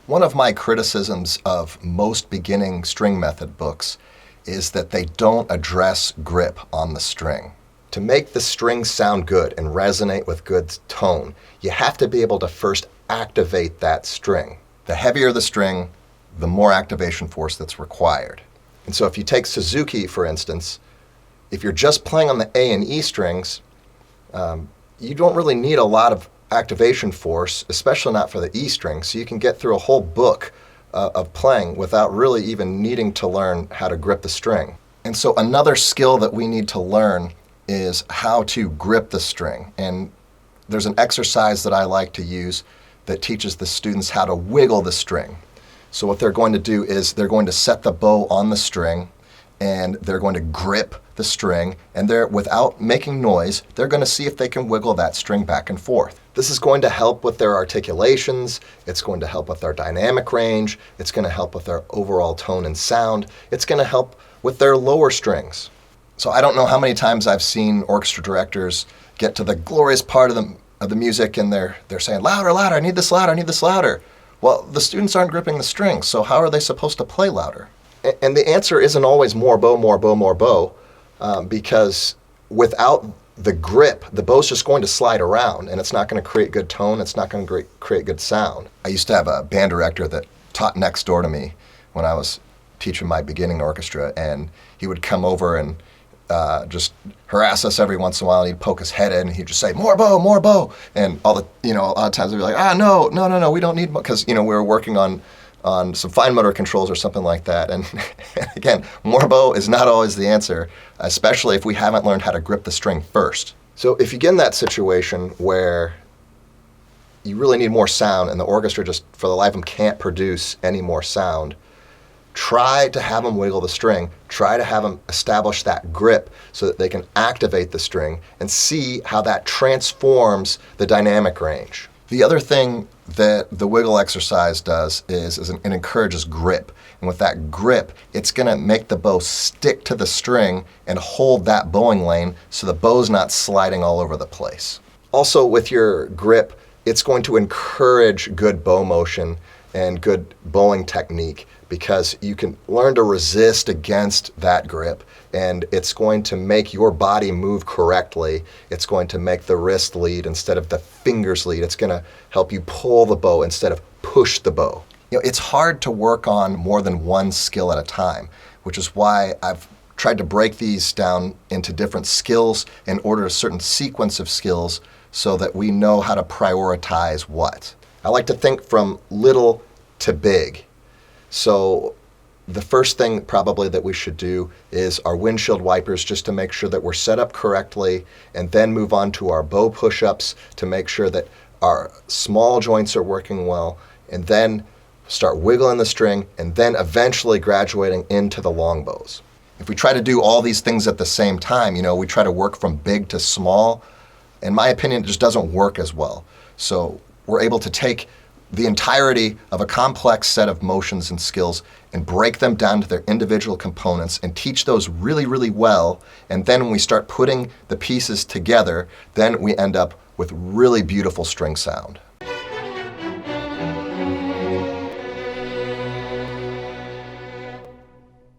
One of my criticisms of most beginning string method books is that they don't address grip on the string. To make the string sound good and resonate with good tone, you have to be able to first activate that string. The heavier the string, the more activation force that's required. And so if you take Suzuki, for instance, if you're just playing on the A and E strings, you don't really need a lot of activation force, especially not for the E string, so you can get through a whole book of playing without really even needing to learn how to grip the string. And so another skill that we need to learn is how to grip the string. And there's an exercise that I like to use that teaches the students how to wiggle the string. So what they're going to do is they're going to set the bow on the string and they're going to grip the string, and without making noise, they're going to see if they can wiggle that string back and forth. This is going to help with their articulations, it's going to help with their dynamic range, it's going to help with their overall tone and sound, it's going to help with their lower strings. So I don't know how many times I've seen orchestra directors get to the glorious part of the music and they're saying, louder, louder, I need this louder, I need this louder. Well, the students aren't gripping the strings, so how are they supposed to play louder? And the answer isn't always more bow, more bow, more bow, because without the grip, the bow's just going to slide around and it's not going to create good tone, it's not going to create good sound. I used to have a band director that taught next door to me when I was teaching my beginning orchestra, and he would come over and just harass us every once in a while. He'd poke his head in and he'd just say, more bow, more bow. And a lot of times I'd be like, no, we don't need more, because, we were working on some fine motor controls or something like that. And again, more bow is not always the answer, especially if we haven't learned how to grip the string first. So if you get in that situation where you really need more sound and the orchestra just, for the life of them, can't produce any more sound, try to have them wiggle the string, try to have them establish that grip so that they can activate the string and see how that transforms the dynamic range. The other thing that the wiggle exercise does is it encourages grip. And with that grip, it's going to make the bow stick to the string and hold that bowing lane so the bow's not sliding all over the place. Also, with your grip, it's going to encourage good bow motion and good bowing technique, because you can learn to resist against that grip, and it's going to make your body move correctly. It's going to make the wrist lead instead of the fingers lead. It's going to help you pull the bow instead of push the bow. It's hard to work on more than one skill at a time, which is why I've tried to break these down into different skills and order a certain sequence of skills so that we know how to prioritize what. I like to think from little to big. So the first thing probably that we should do is our windshield wipers, just to make sure that we're set up correctly, and then move on to our bow push-ups to make sure that our small joints are working well, and then start wiggling the string, and then eventually graduating into the long bows. If we try to do all these things at the same time, we try to work from big to small, in my opinion, it just doesn't work as well. So we're able to take the entirety of a complex set of motions and skills and break them down to their individual components and teach those really, really well. And then when we start putting the pieces together, then we end up with really beautiful string sound.